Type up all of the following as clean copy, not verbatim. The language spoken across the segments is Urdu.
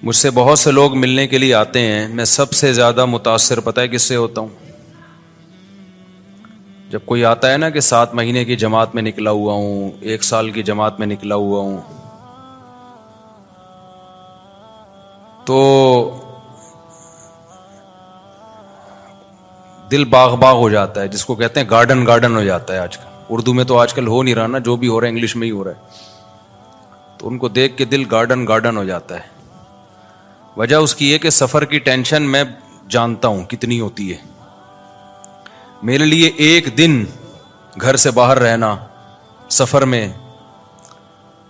مجھ سے بہت سے لوگ ملنے کے لیے آتے ہیں، میں سب سے زیادہ متاثر پتہ ہے کس سے ہوتا ہوں؟ جب کوئی آتا ہے نا کہ 7 مہینے کی جماعت میں نکلا ہوا ہوں، 1 سال کی جماعت میں نکلا ہوا ہوں، تو دل باغ باغ ہو جاتا ہے، جس کو کہتے ہیں گارڈن گارڈن ہو جاتا ہے۔ آج کل اردو میں تو آج کل ہو نہیں رہا نا، جو بھی ہو رہا ہے انگلش میں ہی ہو رہا ہے، تو ان کو دیکھ کے دل گارڈن گارڈن ہو جاتا ہے۔ وجہ اس کی ہے کہ سفر کی ٹینشن میں جانتا ہوں کتنی ہوتی ہے۔ میرے لیے ایک دن گھر سے باہر رہنا سفر میں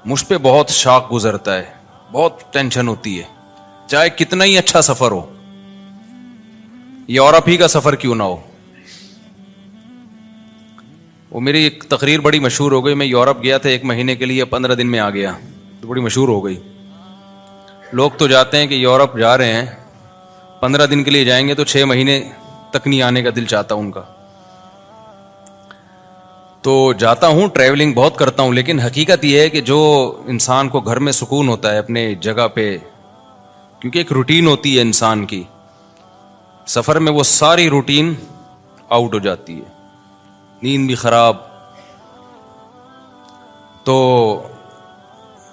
مجھ پہ بہت شاق گزرتا ہے، بہت ٹینشن ہوتی ہے، چاہے کتنا ہی اچھا سفر ہو، یورپ ہی کا سفر کیوں نہ ہو۔ وہ میری ایک تقریر بڑی مشہور ہو گئی، میں یورپ گیا تھا 1 مہینے کے لیے، 15 دن میں آ گیا، تو بڑی مشہور ہو گئی۔ لوگ تو جاتے ہیں کہ یورپ جا رہے ہیں 15 دن کے لیے جائیں گے تو 6 مہینے تک نہیں آنے کا دل چاہتا ان کا۔ تو جاتا ہوں، ٹریولنگ بہت کرتا ہوں، لیکن حقیقت یہ ہے کہ جو انسان کو گھر میں سکون ہوتا ہے اپنے جگہ پہ، کیونکہ ایک روٹین ہوتی ہے انسان کی، سفر میں وہ ساری روٹین آؤٹ ہو جاتی ہے، نیند بھی خراب۔ تو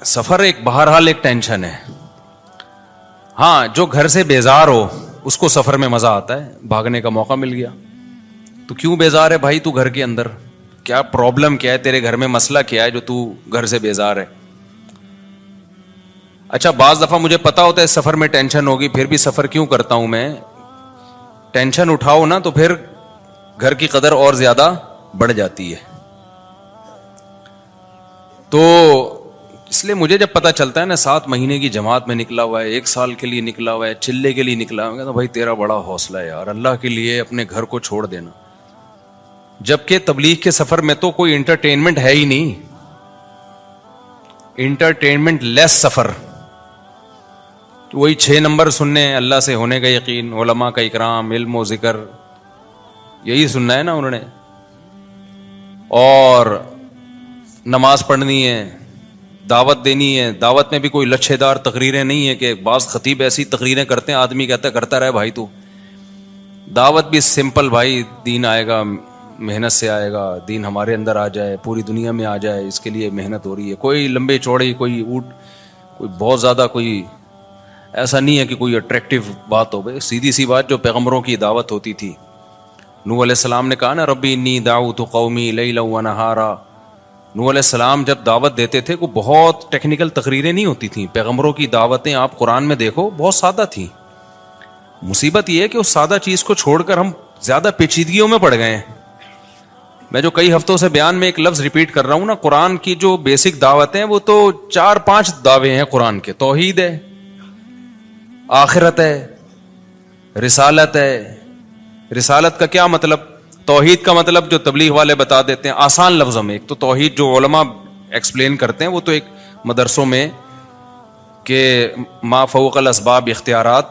سفر ایک بہرحال ایک ٹینشن ہے۔ ہاں، جو گھر سے بیزار ہو اس کو سفر میں مزہ آتا ہے، بھاگنے کا موقع مل گیا۔ تو کیوں بیزار ہے بھائی تو گھر کے اندر؟ کیا پرابلم کیا ہے تیرے گھر میں، مسئلہ کیا ہے جو تو گھر سے بیزار ہے؟ اچھا، بعض دفعہ مجھے پتا ہوتا ہے سفر میں ٹینشن ہوگی، پھر بھی سفر کیوں کرتا ہوں میں؟ ٹینشن اٹھاؤ نا تو پھر گھر کی قدر اور زیادہ بڑھ جاتی ہے۔ تو اس لیے مجھے جب پتا چلتا ہے نا 7 مہینے کی جماعت میں نکلا ہوا ہے، 1 سال کے لیے نکلا ہوا ہے، چلے کے لیے نکلا ہوا ہے، کہتا بھائی تیرا بڑا حوصلہ ہے یار، اللہ کے لیے اپنے گھر کو چھوڑ دینا۔ جبکہ تبلیغ کے سفر میں تو کوئی انٹرٹینمنٹ ہے ہی نہیں، انٹرٹینمنٹ لیس سفر، وہی 6 نمبر سننے، اللہ سے ہونے کا یقین، علماء کا اکرام، علم و ذکر، یہی سننا ہے نا انہوں نے، اور نماز پڑھنی ہے، دعوت دینی ہے۔ دعوت میں بھی کوئی لچھے دار تقریریں نہیں ہے کہ بعض خطیب ایسی تقریریں کرتے ہیں آدمی کہتا ہے کرتا رہے بھائی تو۔ دعوت بھی سمپل، بھائی دین آئے گا، محنت سے آئے گا، دین ہمارے اندر آ جائے، پوری دنیا میں آ جائے، اس کے لیے محنت ہو رہی ہے۔ کوئی لمبے چوڑے، کوئی بہت زیادہ کوئی ایسا نہیں ہے کہ کوئی اٹریکٹیو بات ہو۔ بھائی سیدھی سی بات جو پیغمبروں کی دعوت ہوتی تھی، نوح علیہ السلام نے کہا نا ربی انی دعوت قومی لیلا و نہارا۔ نوح علیہ السلام جب دعوت دیتے تھے کوئی بہت ٹیکنیکل تقریریں نہیں ہوتی تھیں، پیغمبروں کی دعوتیں آپ قرآن میں دیکھو بہت سادہ تھیں۔ مصیبت یہ ہے کہ اس سادہ چیز کو چھوڑ کر ہم زیادہ پیچیدگیوں میں پڑ گئے ہیں۔ میں جو کئی ہفتوں سے بیان میں ایک لفظ ریپیٹ کر رہا ہوں نا، قرآن کی جو بیسک دعوتیں وہ تو 4-5 دعوے ہیں قرآن کے۔ توحید ہے، آخرت ہے، رسالت ہے۔ رسالت کا کیا مطلب؟ توحید کا مطلب جو تبلیغ والے بتا دیتے ہیں آسان لفظوں میں، ایک تو توحید جو علماء ایکسپلین کرتے ہیں وہ تو ایک مدرسوں میں کہ ما فوق الاسباب اختیارات،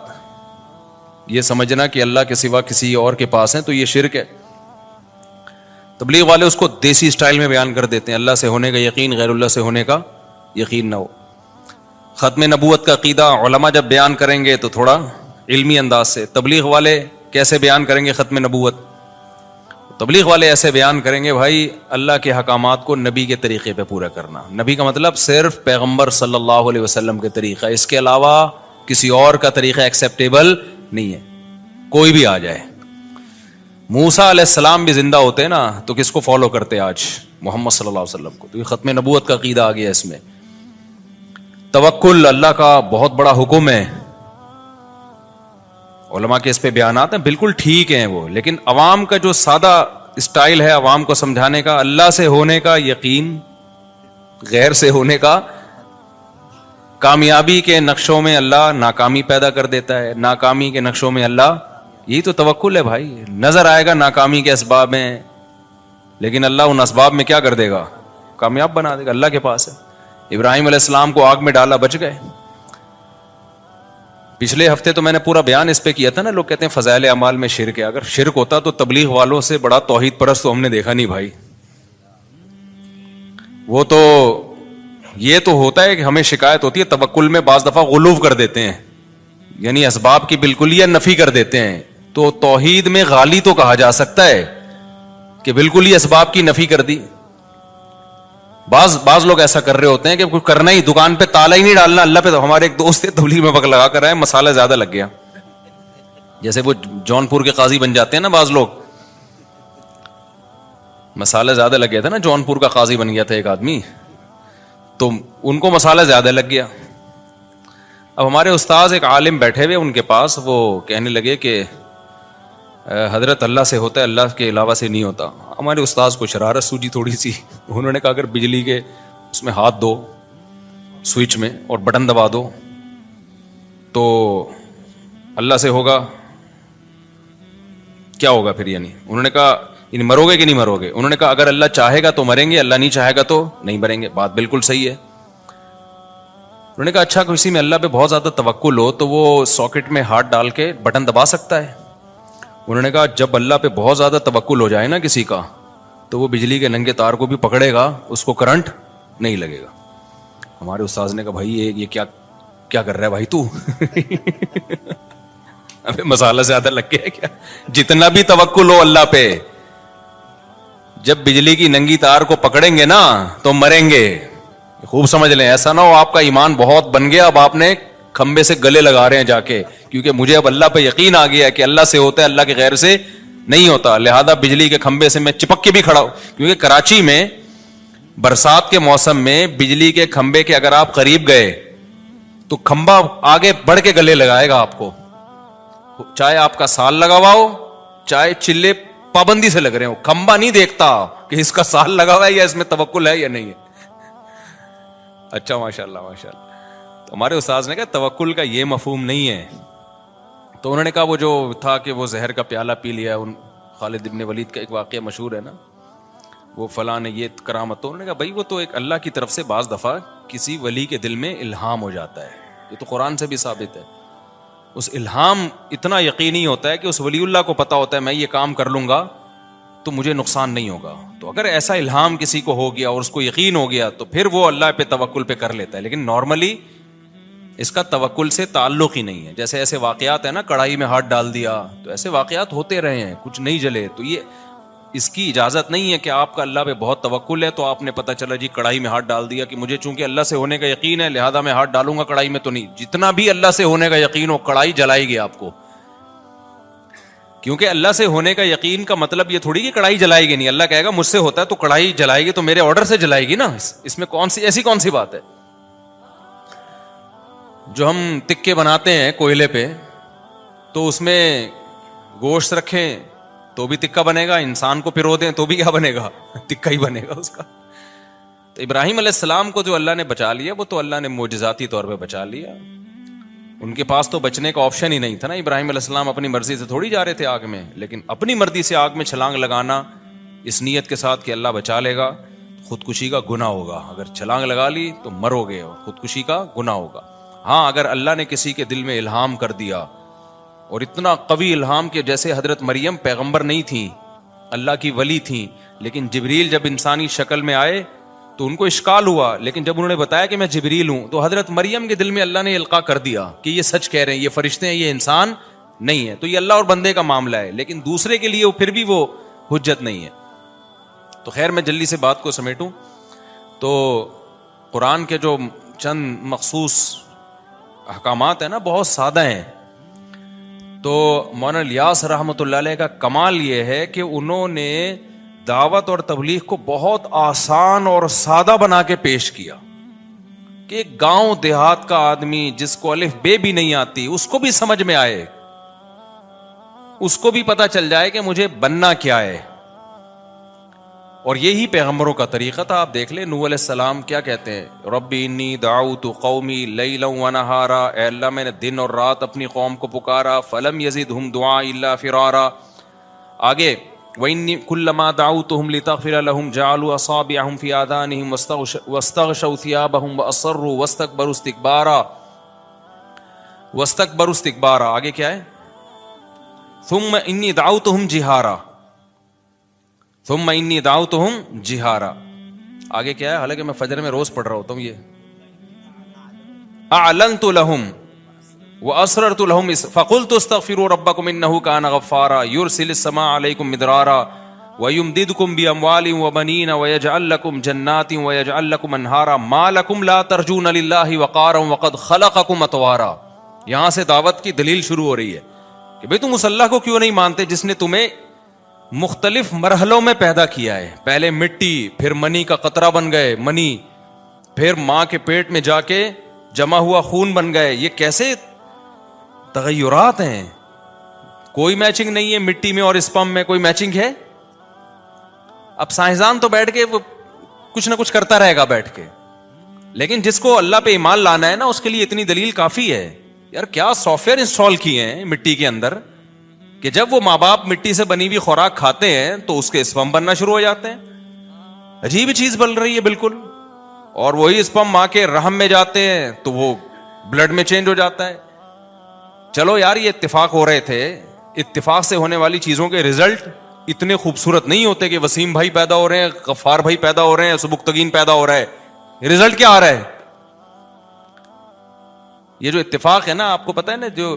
یہ سمجھنا کہ اللہ کے سوا کسی اور کے پاس ہیں تو یہ شرک ہے۔ تبلیغ والے اس کو دیسی سٹائل میں بیان کر دیتے ہیں، اللہ سے ہونے کا یقین، غیر اللہ سے ہونے کا یقین نہ ہو۔ ختم نبوت کا عقیدہ علماء جب بیان کریں گے تو تھوڑا علمی انداز سے، تبلیغ والے کیسے بیان کریں گے ختم نبوت؟ تبلیغ والے ایسے بیان کریں گے بھائی اللہ کے حکامات کو نبی کے طریقے پہ پورا کرنا۔ نبی کا مطلب صرف پیغمبر صلی اللہ علیہ وسلم کے طریقہ، اس کے علاوہ کسی اور کا طریقہ ایکسیپٹیبل نہیں ہے، کوئی بھی آ جائے۔ موسیٰ علیہ السلام بھی زندہ ہوتے نا تو کس کو فالو کرتے آج؟ محمد صلی اللہ علیہ وسلم کو۔ تو یہ ختم نبوت کا عقیدہ آ گیا اس میں۔ توکل اللہ کا بہت بڑا حکم ہے، علماء کے اس پہ بیانات ہیں، بالکل ٹھیک ہیں وہ، لیکن عوام کا جو سادہ اسٹائل ہے عوام کو سمجھانے کا، اللہ سے ہونے کا یقین، غیر سے ہونے کا، کامیابی کے نقشوں میں اللہ ناکامی پیدا کر دیتا ہے، ناکامی کے نقشوں میں اللہ، یہی تو توکل ہے بھائی۔ نظر آئے گا ناکامی کے اسباب میں، لیکن اللہ ان اسباب میں کیا کر دے گا؟ کامیاب بنا دے گا، اللہ کے پاس ہے۔ ابراہیم علیہ السلام کو آگ میں ڈالا، بچ گئے۔ پچھلے ہفتے تو میں نے پورا بیان اس پہ کیا تھا نا، لوگ کہتے ہیں فضائل اعمال میں شرک ہے۔ اگر شرک ہوتا تو تبلیغ والوں سے بڑا توحید پرست تو ہم نے دیکھا نہیں بھائی۔ وہ تو یہ تو ہوتا ہے کہ ہمیں شکایت ہوتی ہے توکل میں بعض دفعہ غلو کر دیتے ہیں، یعنی اسباب کی بالکلیہ نفی کر دیتے ہیں. تو توحید میں غالی تو کہا جا سکتا ہے کہ بالکل ہی اسباب کی نفی کر دی. بعض لوگ ایسا کر رہے ہوتے ہیں کہ کچھ کرنا ہی, دکان پہ تالا ہی نہیں ڈالنا اللہ پہ. تو ہمارے ایک دوست تھے تبلیغ میں وقت لگا کر آئے, مسالہ زیادہ لگ گیا. جیسے وہ جونپور کے قاضی بن جاتے ہیں نا بعض لوگ, مسالہ زیادہ لگ گیا تھا نا, جونپور کا قاضی بن گیا تھا ایک آدمی, تو ان کو مسالہ زیادہ لگ گیا. اب ہمارے استاذ ایک عالم بیٹھے ہوئے ان کے پاس, وہ کہنے لگے کہ حضرت اللہ سے ہوتا ہے, اللہ کے علاوہ سے نہیں ہوتا. ہمارے استاذ کو شرارت سوجی تھوڑی سی, انہوں نے کہا اگر بجلی کے اس میں ہاتھ دو سوئچ میں اور بٹن دبا دو تو اللہ سے ہوگا, کیا ہوگا پھر؟ یعنی انہوں نے کہا یعنی مرو گے کہ نہیں مرو گے؟ انہوں نے کہا اگر اللہ چاہے گا تو مریں گے, اللہ نہیں چاہے گا تو نہیں مریں گے. بات بالکل صحیح ہے. انہوں نے کہا اچھا کسی میں اللہ پہ بہت زیادہ توکل ہو تو وہ ساکٹ میں ہاتھ ڈال کے بٹن دبا سکتا ہے؟ انہوں نے کہا جب اللہ پہ بہت زیادہ توکل ہو جائے نا کسی کا تو وہ بجلی کے ننگے تار کو بھی پکڑے گا, اس کو کرنٹ نہیں لگے گا. ہمارے استاذ نے کہا بھائی یہ کیا کر رہا ہے بھائی تو ابھی مسالہ زیادہ لگ گیا کیا؟ جتنا بھی توکل ہو اللہ پہ, جب بجلی کی ننگی تار کو پکڑیں گے نا تو مریں گے. خوب سمجھ لیں, ایسا نہ ہو آپ کا ایمان بہت بن گیا, اب آپ نے کھمبے سے گلے لگا رہے ہیں جا کے, کیونکہ مجھے اب اللہ پہ یقین آ گیا کہ اللہ سے ہوتا ہے, اللہ کے غیر سے نہیں ہوتا, لہذا بجلی کے کھمبے سے میں چپک کے بھی کھڑا ہوں. کیونکہ کراچی میں برسات کے موسم میں بجلی کے کھمبے کے اگر آپ قریب گئے تو کھمبا آگے بڑھ کے گلے لگائے گا آپ کو, چاہے آپ کا سال لگا ہوا ہو چاہے چلے پابندی سے لگ رہے ہو. کھمبا نہیں دیکھتا کہ اس کا سال لگا ہوا ہے یا اس میں توکل ہے یا نہیں ہے. اچھا ماشاء اللہ ماشاء اللہ. تو ہمارے استاذ نے کہا توکل کا یہ مفہوم نہیں ہے. تو انہوں نے کہا وہ جو تھا کہ وہ زہر کا پیالہ پی لیا, ان خالد ابن ولید کا ایک واقعہ مشہور ہے نا, وہ فلاں نے یہ کرامت. تو انہوں نے کہا بھائی وہ تو ایک اللہ کی طرف سے بعض دفعہ کسی ولی کے دل میں الہام ہو جاتا ہے, یہ تو قرآن سے بھی ثابت ہے. اس الہام اتنا یقینی ہوتا ہے کہ اس ولی اللہ کو پتا ہوتا ہے میں یہ کام کر لوں گا تو مجھے نقصان نہیں ہوگا. تو اگر ایسا الہام کسی کو ہو گیا اور اس کو یقین ہو گیا تو پھر وہ اللہ پہ توکل پہ کر لیتا ہے. لیکن نارملی اس کا توکل سے تعلق ہی نہیں ہے. جیسے ایسے واقعات ہیں نا, کڑھائی میں ہاتھ ڈال دیا, تو ایسے واقعات ہوتے رہے ہیں, کچھ نہیں جلے. تو یہ اس کی اجازت نہیں ہے کہ آپ کا اللہ پہ بہت توکل ہے تو آپ نے پتا چلا جی کڑھائی میں ہاتھ ڈال دیا کہ مجھے چونکہ اللہ سے ہونے کا یقین ہے لہذا میں ہاتھ ڈالوں گا کڑھائی میں. تو نہیں, جتنا بھی اللہ سے ہونے کا یقین ہو کڑھائی جلائے گی آپ کو. کیونکہ اللہ سے ہونے کا یقین کا مطلب یہ تھوڑی کہ کڑھائی جلائے گی نہیں. اللہ کہے گا مجھ سے ہوتا ہے تو کڑھائی جلائے گی تو میرے آرڈر سے جلائے گی نا. اس میں ایسی کون سی بات ہے؟ جو ہم تکے بناتے ہیں کوئلے پہ تو اس میں گوشت رکھیں تو بھی تکا بنے گا, انسان کو پرو دیں تو بھی کیا بنے گا؟ تکا ہی بنے گا اس کا. تو ابراہیم علیہ السلام کو جو اللہ نے بچا لیا وہ تو اللہ نے معجزاتی طور پہ بچا لیا. ان کے پاس تو بچنے کا آپشن ہی نہیں تھا نا. ابراہیم علیہ السلام اپنی مرضی سے تھوڑی جا رہے تھے آگ میں, لیکن اپنی مرضی سے آگ میں چھلانگ لگانا اس نیت کے ساتھ کہ اللہ بچا لے گا, خودکشی کا گناہ ہوگا. اگر چھلانگ لگا لی تو مرو گے اور خودکشی کا گناہ ہوگا. ہاں اگر اللہ نے کسی کے دل میں الہام کر دیا اور اتنا قوی الہام کہ جیسے حضرت مریم پیغمبر نہیں تھیں, اللہ کی ولی تھیں, لیکن جبریل جب انسانی شکل میں آئے تو ان کو اشکال ہوا, لیکن جب انہوں نے بتایا کہ میں جبریل ہوں تو حضرت مریم کے دل میں اللہ نے القاء کر دیا کہ یہ سچ کہہ رہے ہیں, یہ فرشتے ہیں, یہ انسان نہیں ہے. تو یہ اللہ اور بندے کا معاملہ ہے, لیکن دوسرے کے لیے پھر بھی وہ حجت نہیں ہے. تو خیر میں جلدی سے بات کو سمیٹوں تو قرآن کے جو چند مخصوص احکامات ہیں نا بہت سادہ ہیں. تو مولانا الیاس رحمۃ اللہ علیہ کا کمال یہ ہے کہ انہوں نے دعوت اور تبلیغ کو بہت آسان اور سادہ بنا کے پیش کیا کہ ایک گاؤں دیہات کا آدمی جس کو الف بے بھی نہیں آتی اس کو بھی سمجھ میں آئے, اس کو بھی پتا چل جائے کہ مجھے بننا کیا ہے. اور یہی پیغمبروں کا طریقہ تھا. آپ دیکھ لیں نوح علیہ السلام کیا کہتے ہیں, ربی انی دعوت قومی لیلا ونہارا, اے اللہ میں نے دن اور رات اپنی قوم کو پکارا, فلم یزدہم دعائی الا فرارا. آگے وَإِنِّي كُلَّمَا دَعَوْتُهُمْ لِتَغْفِرَ لَهُمْ جَعَلُوا أَصَابِعَهُمْ فِي آذَانِهِمْ وَاسْتَغْشَوْا ثِيَابَهُمْ وَأَصَرُّوا وَاسْتَكْبَرُوا اسْتِكْبَارًا. آگے کیا ہے, ثُمَّ إِنِّي دَعَوْتُهُمْ جِهَارًا. آگے کیا ہے, حالانکہ میں فجر میں روز پڑھ رہا ہوتا ہوں, یہ أَعْلَنْتُ لَهُمْ وَأَسْرَرْتُ لَهُمْ فَقُلْتُ اسْتَغْفِرُوا رَبَّكُمْ إِنَّهُ كَانَ غَفَّارًا يُرْسِلِ السَّمَاءَ عَلَيْكُمْ مِدْرَارًا وَيُمْدِدْكُمْ بِأَمْوَالٍ وَبَنِينَ وَيَجْعَلْ لَكُمْ جَنَّاتٍ وَيَجْعَلْ لَكُمْ أَنْهَارًا مَا لَكُمْ لَا تَرْجُونَ لِلَّهِ وَقَارًا وَقَدْ خَلَقَكُمْ أَطْوَارًا. یہاں سے دعوت کی دلیل شروع ہو رہی ہے کہ بھئی تم اس اللہ کو کیوں نہیں مانتے جس نے تمہیں مختلف مرحلوں میں پیدا کیا ہے. پہلے مٹی، پھر منی کا قطرہ بن گئے منی، پھر ماں کے پیٹ میں جا کے جمع ہوا خون بن گئے. یہ کیسے تغیرات ہیں. کوئی میچنگ نہیں ہے مٹی میں اور اسپم میں، کوئی میچنگ ہے؟ اب سائنسدان تو بیٹھ کے وہ کچھ نہ کچھ کرتا رہے گا بیٹھ کے، لیکن جس کو اللہ پہ ایمان لانا ہے نا اس کے لیے اتنی دلیل کافی ہے. یار کیا سافٹ ویئر انسٹال کیے ہیں مٹی کے اندر کہ جب وہ ماں باپ مٹی سے بنی ہوئی خوراک کھاتے ہیں تو اس کے اسپم بننا شروع ہو جاتے ہیں. عجیب چیز بن رہی ہے بالکل. اور وہی اسپم ماں کے رحم میں جاتے ہیں تو وہ بلڈ میں چینج ہو جاتا ہے. چلو یار یہ اتفاق ہو رہے تھے، اتفاق سے ہونے والی چیزوں کے رزلٹ اتنے خوبصورت نہیں ہوتے کہ وسیم بھائی پیدا ہو رہے ہیں، غفار بھائی پیدا ہو رہے ہیں، سبکتگین پیدا ہو رہا ہے. رزلٹ کیا آ رہا ہے؟ یہ جو اتفاق ہے نا، آپ کو پتا ہے نا، جو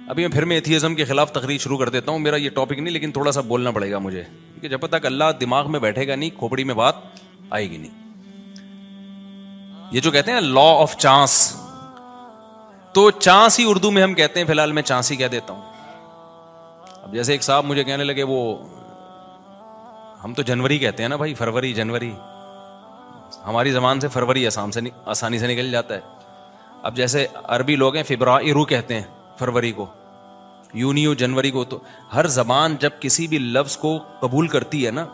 ابھی میں ایتھیزم کے خلاف تقریر شروع کر دیتا ہوں. میرا یہ ٹاپک نہیں، لیکن تھوڑا سا بولنا پڑے گا مجھے، کیونکہ جب تک اللہ دماغ میں بیٹھے گا نہیں، کھوپڑی میں بات آئے گی نہیں. یہ جو کہتے ہیں لا آف چانس، تو چانس ہی اردو میں ہم کہتے ہیں، فی الحال میں چانس ہی کہہ دیتا ہوں. اب جیسے ایک صاحب مجھے کہنے لگے، وہ ہم تو جنوری کہتے ہیں نا بھائی، فروری جنوری، ہماری زبان سے فروری آسانی سے نکل جاتا ہے. اب جیسے عربی لوگ ہیں فبرائر کہتے ہیں فروری کو، یونیو جنوری کو. تو ہر زبان جب کسی بھی لفظ کو قبول کرتی ہے نا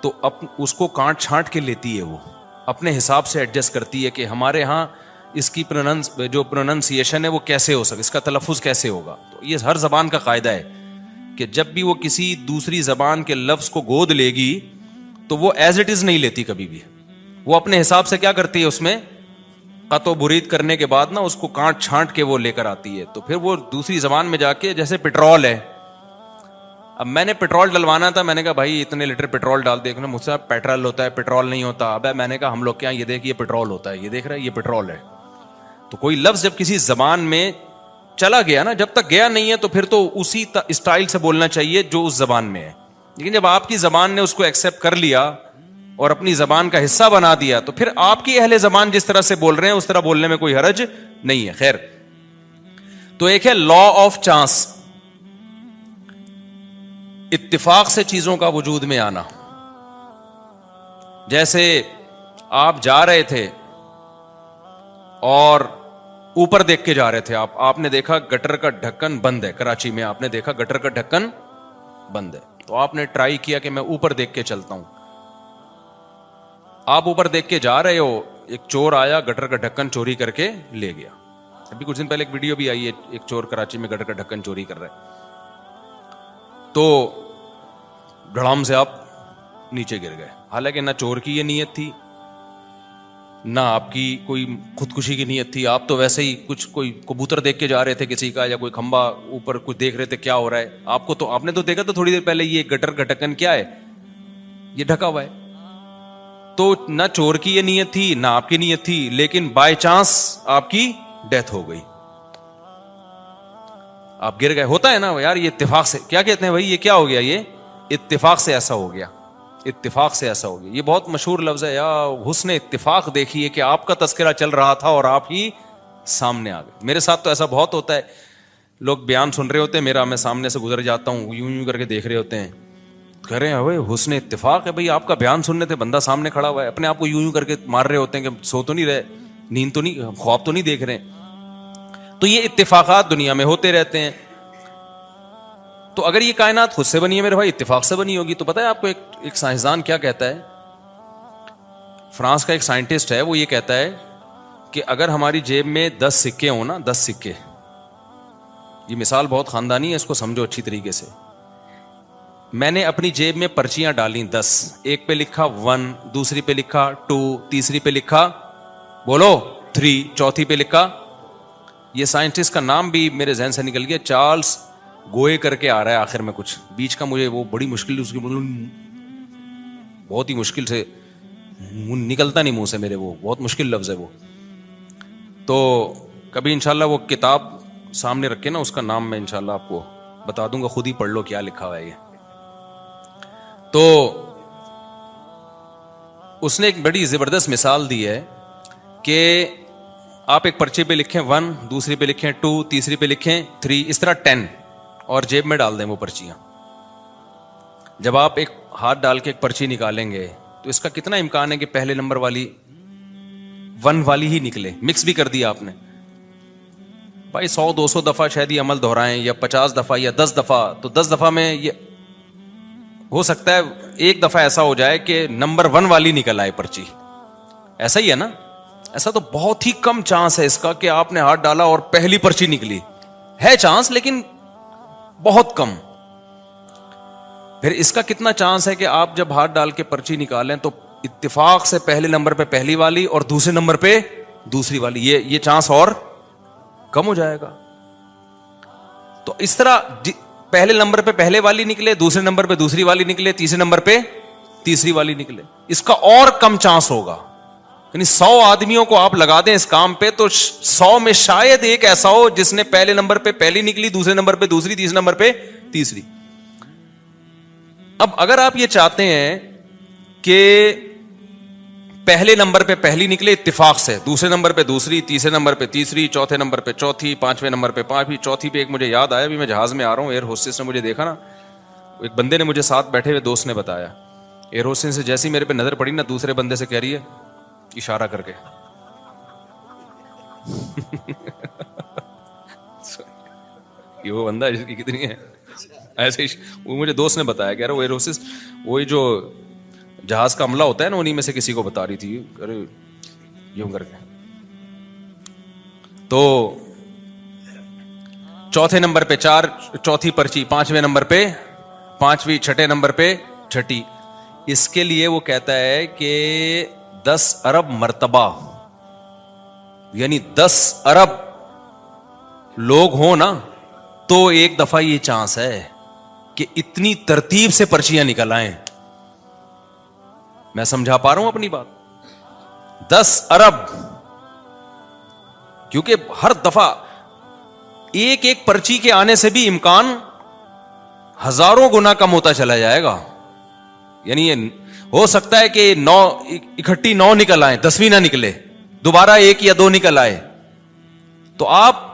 تو اس کو کانٹ چھانٹ کے لیتی ہے، وہ اپنے حساب سے ایڈجسٹ کرتی ہے کہ ہمارے ہاں اس کی جو پروننسیشن ہے وہ کیسے ہو سکے، اس کا تلفظ کیسے ہوگا. تو یہ ہر زبان کا قاعدہ ہے کہ جب بھی وہ کسی دوسری زبان کے لفظ کو گود لے گی تو وہ ایز اٹ از نہیں لیتی کبھی بھی. وہ اپنے حساب سے کیا کرتی ہے، اس میں قط و برید کرنے کے بعد نا اس کو کانٹ چھانٹ کے وہ لے کر آتی ہے. تو پھر وہ دوسری زبان میں جا کے، جیسے پیٹرول ہے، اب میں نے پیٹرول ڈلوانا تھا، میں نے کہا بھائی اتنے لیٹر پیٹرول ڈال. دیکھنا مجھ سے پیٹرول ہوتا ہے، پیٹرول نہیں ہوتا. اب میں نے کہا ہم لوگ کیا، یہ دیکھ یہ پیٹرول ہوتا ہے، یہ دیکھ رہا ہے یہ پیٹرول ہے. تو کوئی لفظ جب کسی زبان میں چلا گیا نا، جب تک گیا نہیں ہے تو پھر تو اسی اسٹائل سے بولنا چاہیے جو اس زبان میں ہے. لیکن جب آپ کی زبان نے اس کو ایکسپٹ کر لیا اور اپنی زبان کا حصہ بنا دیا تو پھر آپ کی اہل زبان جس طرح سے بول رہے ہیں اس طرح بولنے میں کوئی حرج نہیں ہے. خیر، تو ایک ہے لا آف چانس، اتفاق سے چیزوں کا وجود میں آنا. جیسے آپ جا رہے تھے اور اوپر دیکھ کے جا رہے تھے، آپ نے دیکھا گٹر کا ڈھکن بند ہے. کراچی میں آپ نے دیکھا گٹر کا ڈھکن بند ہے، تو آپ نے ٹرائی کیا کہ میں اوپر دیکھ کے چلتا ہوں. آپ اوپر دیکھ کے جا رہے ہو، ایک چور آیا گٹر کا ڈھکن چوری کر کے لے گیا. ابھی کچھ دن پہلے ایک ویڈیو بھی آئی ہے، ایک چور کراچی میں گٹر کا ڈھکن چوری کر رہا ہے. تو دھڑام سے آپ نیچے گر گئے. حالانکہ نہ چور کی یہ نیت تھی، نہ آپ کی کوئی خودکشی کی نیت تھی. آپ تو ویسے ہی کوئی کبوتر دیکھ کے جا رہے تھے کسی کا، یا کوئی کھمبا اوپر کچھ دیکھ رہے تھے کیا ہو رہا ہے. آپ نے تو دیکھا تو تھوڑی دیر پہلے یہ گٹر کا ڈھکن کیا ہے، یہ ڈھکا ہوا ہے. تو نہ چور کی یہ نیت تھی نہ آپ کی نیت تھی، لیکن بائی چانس آپ کی ڈیتھ ہو گئی، آپ گر گئے. ہوتا ہے نا یار، یہ اتفاق سے، کیا کہتے ہیں بھائی، یہ کیا ہو گیا، یہ اتفاق سے ایسا ہو گیا، اتفاق سے ایسا ہو گیا. یہ بہت مشہور لفظ ہے، یا حسن اتفاق دیکھیے کہ آپ کا تذکرہ چل رہا تھا اور آپ ہی سامنے آ گئے. میرے ساتھ تو ایسا بہت ہوتا ہے، لوگ بیان سن رہے ہوتے ہیں میرا، میں سامنے سے گزر جاتا ہوں، یوں کر کے دیکھ رہے ہوتے ہیں، کہہ رہے ہیں بھائی حسن اتفاق ہے بھائی، آپ کا بیان سننے تھے، بندہ سامنے کھڑا ہوا ہے. اپنے آپ کو یوں کر کے مار رہے ہوتے ہیں کہ سو تو نہیں رہے، نیند تو نہیں، خواب تو نہیں دیکھ رہے. تو یہ اتفاقات دنیا میں ہوتے رہتے ہیں. تو اگر یہ کائنات خود سے بنی ہے میرے بھائی، اتفاق سے بنی ہوگی. تو پتہ ہے آپ کو ایک سائنسدان کیا کہتا ہے، فرانس کا ایک سائنٹسٹ ہے، وہ یہ کہتا ہے کہ اگر ہماری جیب میں 10 سکے ہوں نا، 10 سکے، یہ مثال بہت خاندانی ہے، اس کو سمجھو اچھی طریقے سے. میں نے اپنی جیب میں پرچیاں ڈالیں 10، ایک پہ لکھا 1، دوسری پہ لکھا 2، تیسری پہ لکھا بولو 3، چوتھی پہ لکھا، یہ سائنٹسٹ کا نام بھی میرے ذہن سے نکل گیا، چارلس گوئے کر کے آ رہا ہے آخر میں، کچھ بیچ کا مجھے وہ بڑی مشکل، اس کی بہت ہی مشکل سے نکلتا نہیں منہ سے میرے، وہ بہت مشکل لفظ ہے وہ. تو کبھی انشاءاللہ وہ کتاب سامنے رکھے نا، اس کا نام میں انشاءاللہ آپ کو بتا دوں گا، خود ہی پڑھ لو کیا لکھا ہوا ہے یہ. تو اس نے ایک بڑی زبردست مثال دی ہے کہ آپ ایک پرچے پہ لکھیں 1، دوسری پہ لکھیں 2، تیسری پہ لکھیں 3، اس طرح 10 اور جیب میں ڈال دیں وہ پرچیاں. جب آپ ایک ہاتھ ڈال کے ایک پرچی نکالیں گے تو اس کا کتنا امکان ہے کہ پہلے نمبر والی 1 والی ہی نکلے. مکس بھی کر دیا آپ نے بھائی، 100-200 دفعہ شاید یہ عمل دہرائیں، یا 50 دفعہ یا 10 دفعہ، تو 10 دفعہ میں یہ ہو سکتا ہے ایک دفعہ ایسا ہو جائے کہ نمبر 1 والی نکل آئے پرچی. ایسا ہی ہے نا؟ ایسا تو بہت ہی کم چانس ہے اس کا کہ آپ نے ہاتھ ڈالا اور پہلی پرچی نکلی. ہے چانس لیکن بہت کم. پھر اس کا کتنا چانس ہے کہ آپ جب ہاتھ ڈال کے پرچی نکالیں تو اتفاق سے پہلے نمبر پہ پہلی والی اور دوسرے نمبر پہ دوسری والی، یہ چانس اور کم ہو جائے گا. تو اس طرح پہلے نمبر پہ پہلے والی نکلے، دوسرے نمبر پہ دوسری والی نکلے، تیسرے نمبر پہ تیسری والی نکلے، اس کا اور کم چانس ہوگا. یعنی 100 آدمیوں کو آپ لگا دیں اس کام پہ تو 100 میں شاید ایک ایسا ہو جس نے پہلے نمبر پہ پہلی نکلی، دوسرے نمبر پہ دوسری، تیسرے نمبر پہ تیسری. اب اگر آپ یہ چاہتے ہیں کہ پہلے نمبر پہ پہلی نکلے اتفاق سے، دوسرے نمبر پہ دوسری، تیسرے نمبر پہ تیسری، چوتھے نمبر پہ چوتھی، پانچویں نمبر پہ پانچویں، چوتھی پہ ایک مجھے یاد آیا، ابھی میں جہاز میں آ رہا ہوں، ایئر ہوسٹس نے مجھے دیکھا نا، ایک بندے نے مجھے ساتھ بیٹھے ہوئے دوست نے بتایا، ایئر ہوسٹس سے جیسی میرے پہ نظر پڑی نا، دوسرے بندے سے کہہ رہی ہے اشارہ کر کے یہ وہ بندہ جس کی کتنی ہے ایسے ہی. وہ مجھے دوست نے بتایا، کہہ رہا وہ ایئر ہوسٹس وہی جو جہاز کا عملہ ہوتا ہے نا، انہیں میں سے کسی کو بتا رہی تھی، ارے یوں کر کے. تو چوتھے نمبر پہ 4 چوتھی پرچی، پانچویں نمبر پہ پانچویں، چھٹے نمبر پہ چھٹی. اس کے لیے وہ کہتا ہے کہ 10 ارب مرتبہ، یعنی 10 ارب لوگ ہوں نا تو ایک دفعہ یہ چانس ہے کہ اتنی ترتیب سے پرچیاں نکل آئیں. میں سمجھا پا رہا ہوں اپنی بات؟ 10 ارب، کیونکہ ہر دفعہ ایک ایک پرچی کے آنے سے بھی امکان ہزاروں گنا کم ہوتا چلا جائے گا. یعنی یہ ہو سکتا ہے کہ 9 اکٹھی 9 نکل آئے، 10ویں نہ نکلے، دوبارہ 1 یا 2 نکل آئے. تو آپ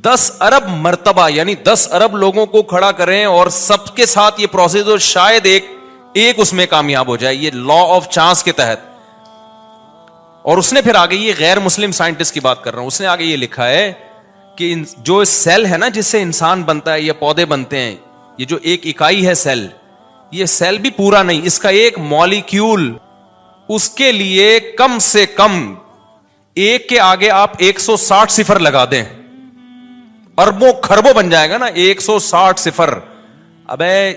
10 ارب مرتبہ یعنی 10 ارب لوگوں کو کھڑا کریں اور سب کے ساتھ یہ پروسیس ہو، شاید ایک اس میں کامیاب ہو جائے. یہ لا آف چانس کے تحت. اور اس نے پھر آگے، یہ غیر مسلم سائنٹسٹ کی بات کر رہا ہوں، اس نے آگے یہ لکھا ہے کہ جو سیل ہے نا جس سے انسان بنتا ہے یا پودے بنتے ہیں، یہ جو ایک اکائی ہے سیل، یہ سیل بھی پورا نہیں، اس کا ایک مالیکیول، اس کے لیے کم سے کم ایک کے آگے آپ 160 صفر لگا دیں، اربوں خربوں بن جائے گا نا. 160 صفر. ابے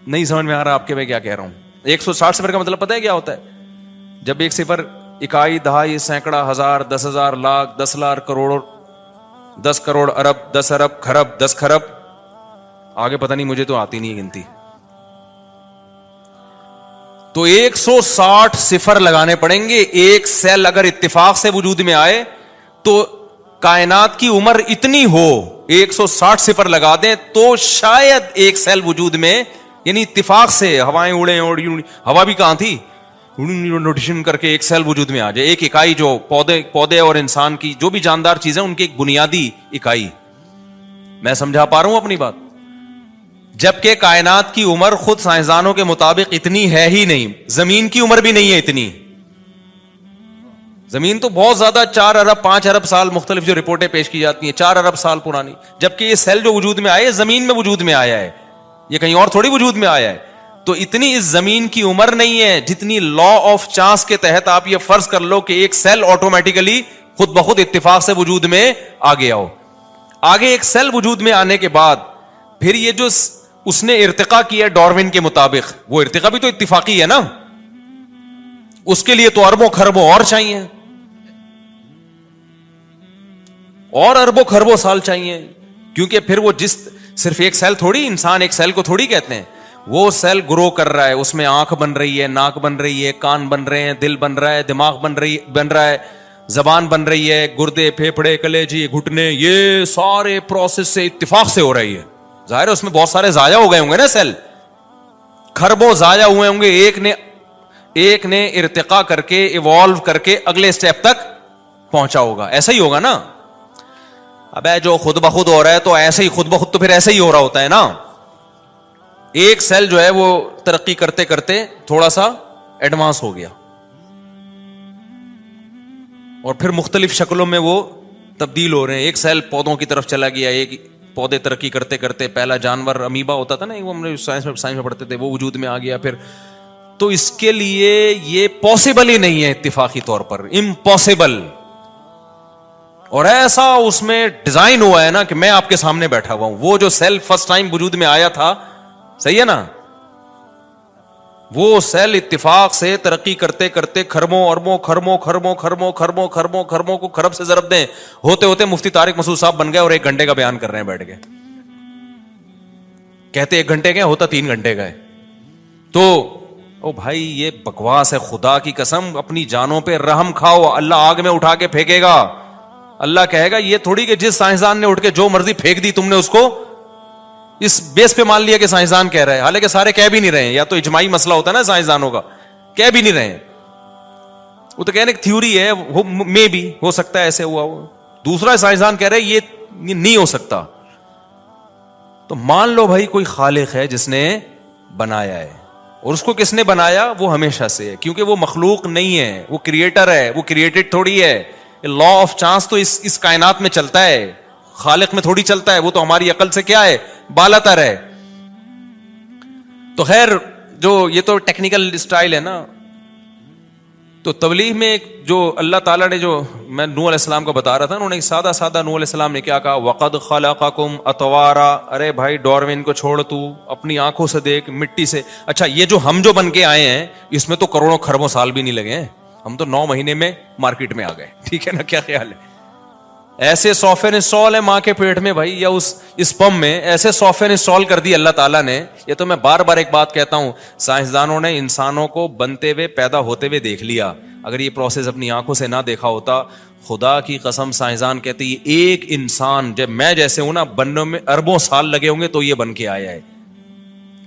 نہیں سمجھ میں آ رہا آپ کے میں کیا کہہ رہا ہوں. 160 صفر کا مطلب پتہ ہے کیا ہوتا ہے؟ جب ایک صفر اکائی، دہائی، سینکڑا، ہزار، 10,000، لاکھ، 10 لاکھ، کروڑ، 10 کروڑ، ارب، 10 ارب، خرب، 10 خرب، آگے پتہ نہیں، مجھے تو آتی نہیں گنتی. تو 160 صفر لگانے پڑیں گے. ایک سیل اگر اتفاق سے وجود میں آئے تو کائنات کی عمر اتنی ہو، 160 صفر لگا دیں تو شاید ایک سیل وجود میں، یعنی اتفاق سے ہوائیں اڑیں، اور ہوا بھی کہاں تھی، نوٹیشن کر کے ایک سیل وجود میں آ جائے. ایک اکائی جو پودے اور انسان کی جو بھی جاندار چیزیں ان کی ایک بنیادی اکائی. میں سمجھا پا رہا ہوں اپنی بات؟ جبکہ کائنات کی عمر خود سائنسدانوں کے مطابق اتنی ہے ہی نہیں، زمین کی عمر بھی نہیں ہے اتنی. زمین تو بہت زیادہ 4 ارب 5 ارب سال، مختلف جو رپورٹیں پیش کی جاتی ہیں 4 ارب سال پرانی. جبکہ یہ سیل جو وجود میں آئے زمین میں وجود میں آیا ہے، یہ کہیں اور تھوڑی وجود میں آیا ہے. تو اتنی اس زمین کی عمر نہیں ہے جتنی لا آف چانس کے تحت آپ یہ فرض کر لو کہ ایک سیل آٹومیٹیکلی خود بخود اتفاق سے وجود میں آ گیا ہو. آگے ایک سیل وجود میں آنے کے بعد پھر یہ جو اس نے ارتقا کیا ڈارون کے مطابق، وہ ارتقا بھی تو اتفاقی ہے نا، اس کے لیے تو اربوں خربوں اور چاہیے، اور اربوں خربوں سال چاہیے. کیونکہ پھر وہ صرف ایک سیل تھوڑی، انسان ایک سیل کو تھوڑی کہتے ہیں، وہ سیل گرو کر رہا ہے، اس میں آنکھ بن رہی ہے، ناک بن رہی ہے، کان بن رہے ہیں، دل بن رہا ہے، دماغ بن رہا ہے، زبان بن رہی ہے, گردے, پھیپھڑے, کلیجی, گھٹنے, یہ سارے پروسیس سے اتفاق سے ہو رہی ہے. ظاہر ہے اس میں بہت سارے ضائع ہو گئے ہوں گے نا سیل, خربوں ضائع ہوئے ہوں گے, ایک نے ارتقا کر کے ایوالو کر کے اگلے سٹیپ تک پہنچا ہوگا. ایسا ہی ہوگا نا. اب جو خود بخود ہو رہا ہے تو ایسے ہی خود بخود تو پھر ایسے ہی ہو رہا ہوتا ہے نا. ایک سیل جو ہے وہ ترقی کرتے کرتے تھوڑا سا ایڈوانس ہو گیا اور پھر مختلف شکلوں میں وہ تبدیل ہو رہے ہیں. ایک سیل پودوں کی طرف چلا گیا, ایک پودے ترقی کرتے کرتے پہلا جانور امیبا ہوتا تھا نا, وہ ہم نے سائنس میں پڑھتے تھے, وہ وجود میں آ گیا. پھر تو اس کے لیے یہ پاسبل ہی نہیں ہے اتفاقی طور پر, امپاسبل. اور ایسا اس میں ڈیزائن ہوا ہے نا کہ میں آپ کے سامنے بیٹھا ہوا ہوں. وہ جو سیل فرسٹ ٹائم وجود میں آیا تھا, صحیح ہے نا, وہ سیل اتفاق سے ترقی کرتے کرتے خربوں اربوں خربوں خربوں خربوں خربوں خربوں خربوں کو خرب سے ضرب دیں ہوتے ہوتے مفتی طارق مسعود صاحب بن گئے اور 1 گھنٹے کا بیان کر رہے ہیں بیٹھ کے. کہتے 1 گھنٹے کا ہوتا 3 گھنٹے کا ہے. تو او بھائی یہ بکواس ہے. خدا کی قسم اپنی جانوں پہ رحم کھاؤ. اللہ آگ میں اٹھا کے پھینکے گا. اللہ کہے گا یہ تھوڑی کہ جس سائنسدان نے اٹھ کے جو مرضی پھینک دی تم نے اس کو اس بیس پہ مان لیا کہ سائنسدان کہہ رہے ہیں, حالانکہ سارے کہہ بھی نہیں رہے ہیں. یا تو اجماعی مسئلہ ہوتا ہے نا سائنسدانوں کا, کہہ بھی نہیں رہے ہیں. وہ تو کہنے کی تھیوری ہے, میں بھی ہو سکتا ہے ایسے ہوا ہو. دوسرا سائنسدان کہہ رہے یہ نہیں ہو سکتا. تو مان لو بھائی کوئی خالق ہے جس نے بنایا ہے, اور اس کو کس نے بنایا, وہ ہمیشہ سے ہے, کیونکہ وہ مخلوق نہیں ہے, وہ کریٹر ہے. وہ کریٹڈ تھوڑی ہے. لا آف چانس تو اس کائنات میں چلتا ہے, خالق میں تھوڑی چلتا ہے. وہ تو ہماری عقل سے کیا ہے, بالاتر ہے. تو خیر جو یہ تو ٹیکنیکل اسٹائل ہے نا. تو تبلیغ میں جو اللہ تعالیٰ نے, جو میں نوح علیہ السلام کو بتا رہا تھا, انہوں نے سادہ نوح علیہ السلام نے کیا کہا, وَقَدْ خَلَقَكُمْ أَطْوَارًا. ارے بھائی ڈاروین کو چھوڑ, تو اپنی آنکھوں سے دیکھ, مٹی سے. اچھا یہ جو ہم جو بن کے آئے ہیں اس میں تو کروڑوں خربوں سال بھی نہیں لگے ہیں. ہم تو 9 مہینے میں مارکیٹ میں آ گئے. ٹھیک ہے نا, کیا خیال ہے. ایسے سافٹ ویئر انسٹال ہے ماں کے پیٹ میں بھائی, یا اس اسپم میں ایسے سافٹ ویئر انسٹال کر دی اللہ تعالیٰ نے. یہ تو میں بار بار ایک بات کہتا ہوں, سائنسدانوں نے انسانوں کو بنتے ہوئے پیدا ہوتے ہوئے دیکھ لیا. اگر یہ پروسیس اپنی آنکھوں سے نہ دیکھا ہوتا, خدا کی قسم سائنسدان کہتے ہیں ایک انسان جب میں جیسے ہوں نا بننے میں اربوں سال لگے ہوں گے تو یہ بن کے آیا ہے.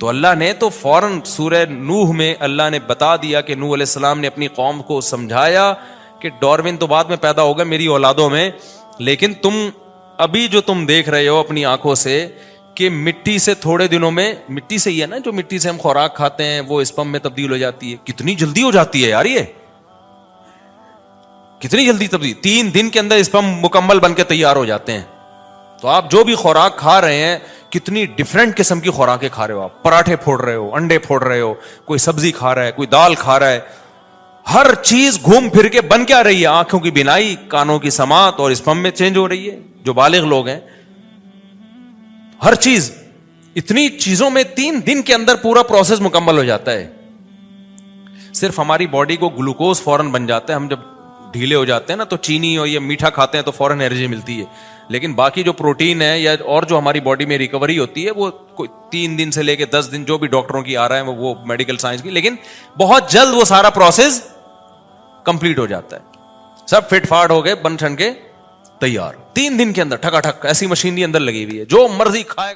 تو اللہ نے تو فوراً سورہ نوح میں اللہ نے بتا دیا کہ نوح علیہ السلام نے اپنی قوم کو سمجھایا کہ ڈاروین تو بعد میں پیدا ہوگا میری اولادوں میں, لیکن تم ابھی جو تم دیکھ رہے ہو اپنی آنکھوں سے کہ مٹی سے تھوڑے دنوں میں, مٹی سے ہی ہے نا, جو مٹی سے ہم خوراک کھاتے ہیں وہ اسپم میں تبدیل ہو جاتی ہے. کتنی جلدی ہو جاتی ہے یار, یہ کتنی جلدی تبدیل. 3 دن کے اندر اسپم مکمل بن کے تیار ہو جاتے ہیں. تو آپ جو بھی خوراک کھا رہے ہیں, کتنی ڈفرینٹ قسم کی خوراکیں کھا رہے ہو. آپ پراٹھے پھوڑ رہے ہو, انڈے پھوڑ رہے ہو, کوئی سبزی کھا رہا ہے, کوئی دال کھا رہا ہے. ہر چیز گھوم پھر کے بن کیا رہی ہے, آنکھوں کی بینائی, کانوں کی سماعت اور اسپم میں چینج ہو رہی ہے. جو بالغ لوگ ہیں ہر چیز, اتنی چیزوں میں 3 دن کے اندر پورا پروسیس مکمل ہو جاتا ہے. صرف ہماری باڈی کو گلوکوز فوراً بن جاتا ہے. ہم جب ڈھیلے ہو جاتے ہیں نا تو چینی اور یہ میٹھا کھاتے ہیں تو فوراً انرجی ملتی ہے. لیکن باقی جو پروٹین ہے یا اور جو ہماری باڈی میں ریکوری ہوتی ہے وہ کوئی 3 دن سے لے کے 10 دن جو بھی ڈاکٹروں کی آ رہا ہے وہ میڈیکل سائنس کی, لیکن بہت جلد وہ سارا پروسیس کمپلیٹ ہو جاتا ہے. سب فٹ فاٹ ہو گئے, بن ٹھن کے تیار 3 دن کے اندر ٹھکا ٹھک. ایسی مشینری اندر لگی ہوئی ہے, جو مرضی کھائے.